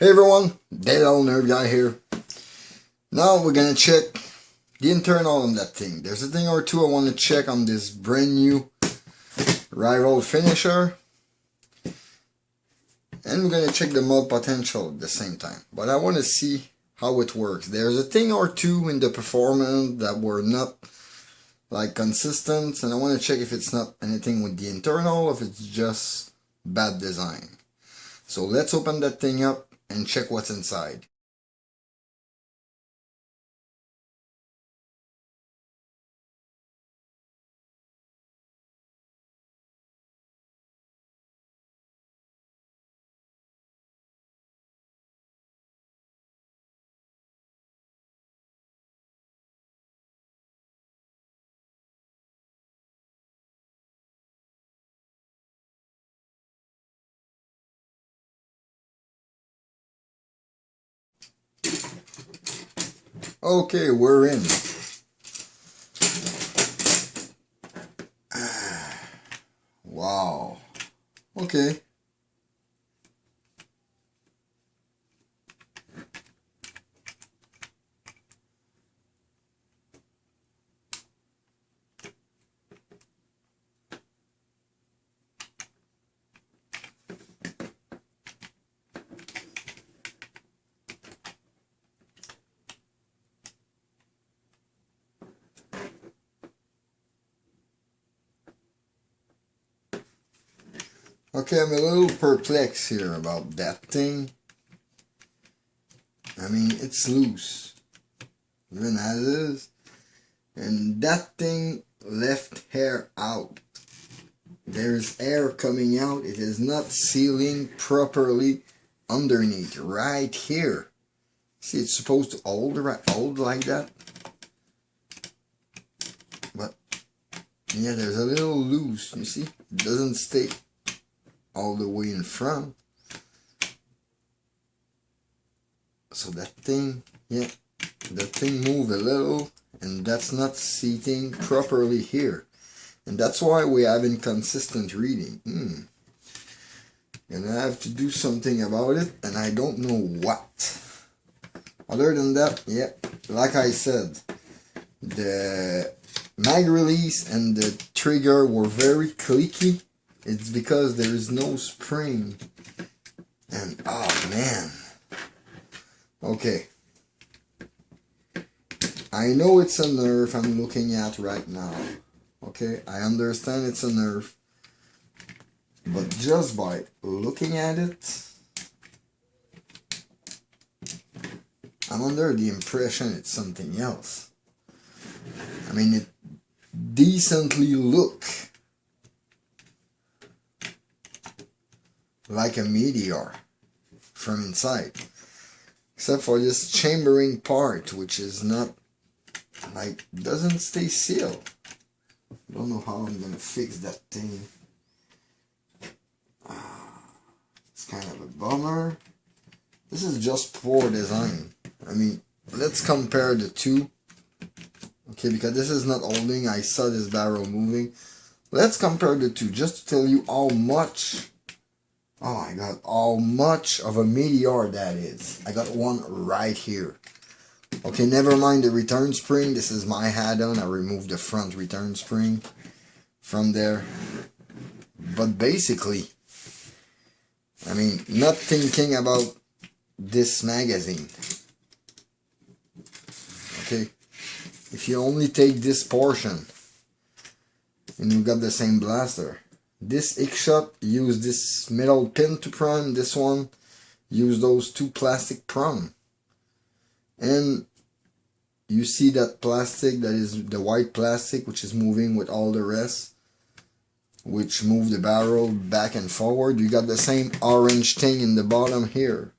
Hey everyone, thatoldnerfguy here. Now we're gonna check the internal on that thing. There's a thing or two I want to check on this brand new rival finisher. And we're gonna check the mod potential at the same time. But I want to see how it works. There's a thing or two in the performance that were not like consistent, and I want to check if it's not anything with the internal or if it's just bad design. So let's open that thing up and check what's inside. Okay, we're in. Wow. Okay. Okay, I'm a little perplexed here about that thing. I mean, it's loose, even as is. And that thing left hair out. There's air coming out. It is not sealing properly underneath, right here. See, it's supposed to hold like that. But, yeah, there's a little loose, you see? It doesn't stay all the way in front. So that thing, yeah, that thing moved a little, and that's not seating properly here. And that's why we have inconsistent reading. Gonna have to do something about it, and I don't know what. Other than that, yeah, like I said, the mag release and the trigger were very clicky. It's because there is no spring. And, oh man. Okay. I know it's a Nerf I'm looking at right now. Okay, I understand it's a Nerf. But just by looking at it, I'm under the impression it's something else. I mean, it decently looks like a meteor from inside, except for this chambering part, which is not, like, doesn't stay sealed. Don't know how I'm gonna fix that thing. It's kind of a bummer. This is just poor design. I mean, let's compare the two. Okay, because this is not holding. I saw this barrel moving. Let's compare the two just to tell you how much, oh my god, how much of a meteor that is. I got one right here. Okay, never mind the return spring. This is my add-on. I removed the front return spring from there. But basically, I mean, not thinking about this magazine. Okay, if you only take this portion, and you got the same blaster. This xshot used this metal pin to prime. This one used those two plastic prong. And you see that plastic, that is the white plastic, which is moving with all the rest, which move the barrel back and forward. You got the same orange thing in the bottom here.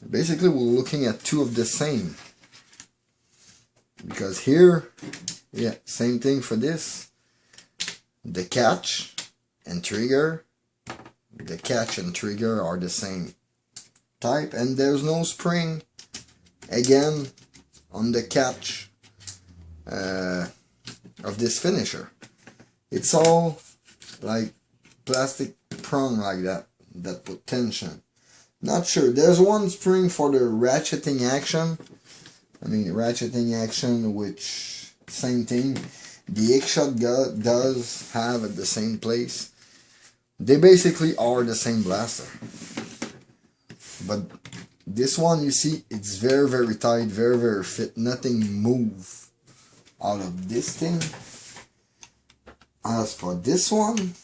Basically, we're looking at two of the same. Because here, yeah, same thing for this. The catch and trigger, the catch and trigger are the same type, and there's no spring again on the catch of this finisher. It's all like plastic prong like that put tension. Not sure. There's one spring for the ratcheting action. I mean, ratcheting action, which same thing. The xshot does have at the same place. They basically are the same blaster. But this one, you see, it's very, very tight, very, very fit. Nothing move out of this thing. As for this one,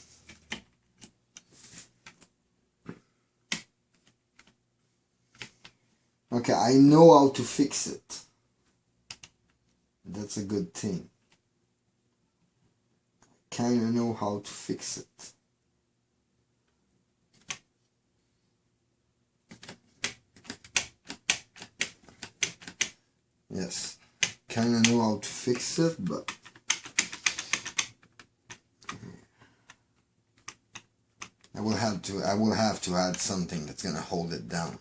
okay, I know how to fix it. That's a good thing. Kinda know how to fix it. Yes, kinda know how to fix it, but I will have to add something that's gonna hold it down,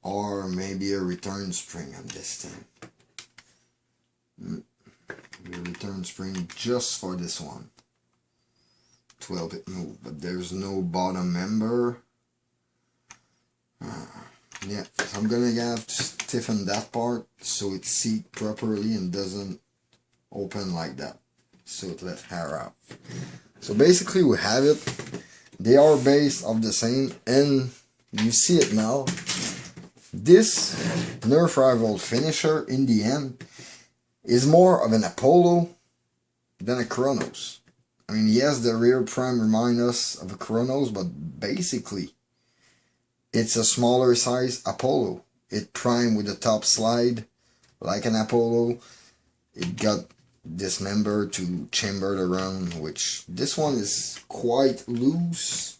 or maybe a return spring on this thing. A return spring just for this one to help it move, but there's no bottom member. Yeah, so I'm gonna have to stiffen that part so it seats properly and doesn't open like that, so it lets air out. So basically we have it. They are based off the same, and you see it now. This Nerf rival finisher in the end is more of an Apollo than a Kronos. I mean, yes, the rear prime reminds us of a Kronos, but basically it's a smaller size Apollo. It primed with the top slide like an Apollo. It got this member to chamber it around, which this one is quite loose.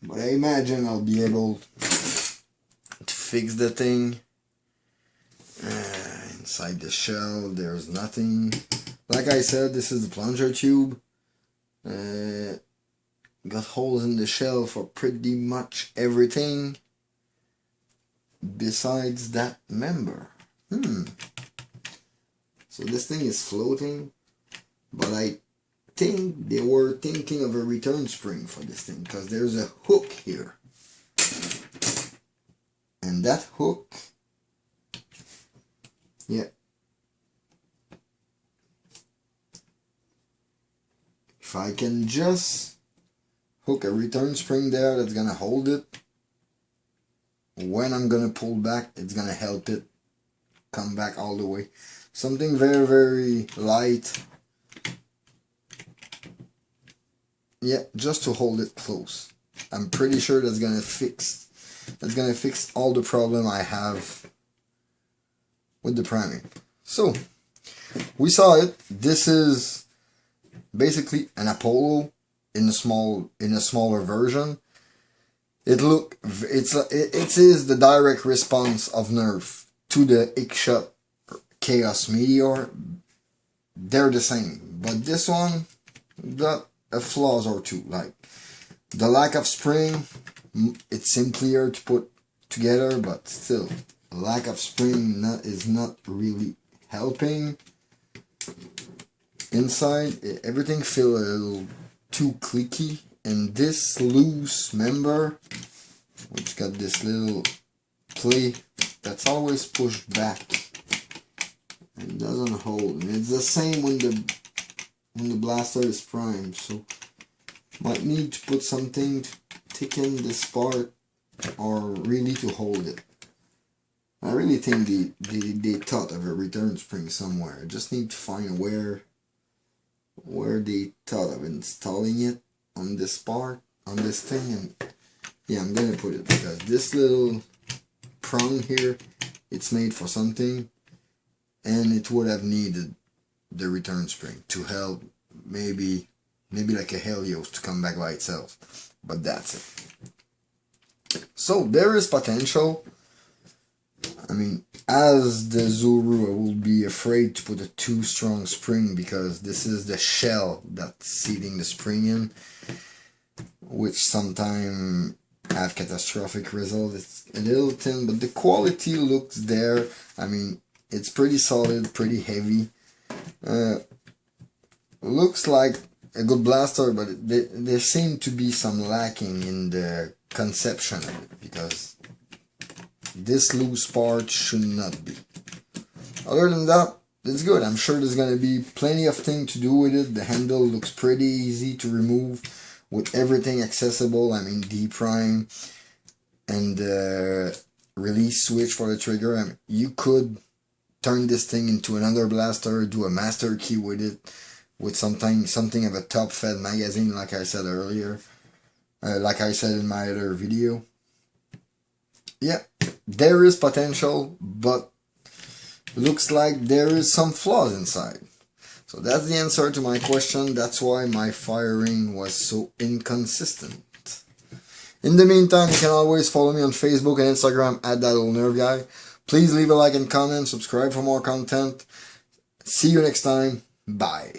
But I imagine I'll be able to fix the thing. Inside the shell, there's nothing. Like I said, this is the plunger tube. Got holes in the shell for pretty much everything besides that member. So this thing is floating, but I think they were thinking of a return spring for this thing, because there's a hook here. And that hook, yeah. If I can just hook a return spring there that's gonna hold it, when I'm gonna pull back, it's gonna help it come back all the way. Something very, very light. Yeah, just to hold it close. I'm pretty sure that's gonna fix all the problem I have with the priming. So we saw it. This is basically an Apollo in a smaller version. It is the direct response of Nerf to the xshot Chaos Meteor. They're the same, but this one got a flaws or two, like the lack of spring. It's simpler to put together, but still, lack of spring is not really helping. Inside, everything feels a little too clicky, and this loose member, which got this little play that's always pushed back and doesn't hold, and it's the same when the blaster is primed, so might need to put something to thicken this part or really to hold it. I really think they thought of a return spring somewhere. I just need to find where they thought of installing it on this part, on this thing, and yeah, I'm gonna put it, because this little prong here, it's made for something, and it would have needed the return spring to help, maybe like a Helios to come back by itself, but that's it. So there is potential. I mean, as the Zuru, I will be afraid to put a too strong spring, because this is the shell that's seating the spring in, which sometimes have catastrophic results. It's a little thin, but the quality looks there. I mean, it's pretty solid, pretty heavy. Looks like a good blaster, but there seemed to be some lacking in the conception of it, because this loose part should not be. Other than that, it's good. I'm sure there's going to be plenty of things to do with it. The handle looks pretty easy to remove with everything accessible. I mean, D-prime and the release switch for the trigger. I mean, you could turn this thing into another blaster, do a master key with it, with something of a top-fed magazine, like I said earlier, like I said in my other video. Yeah, there is potential, but looks like there is some flaws inside. So that's the answer to my question. That's why my firing was so inconsistent. In the meantime, you can always follow me on Facebook and Instagram at thatoldnerfguy. Please leave a like and comment, subscribe for more content. See you next time. Bye.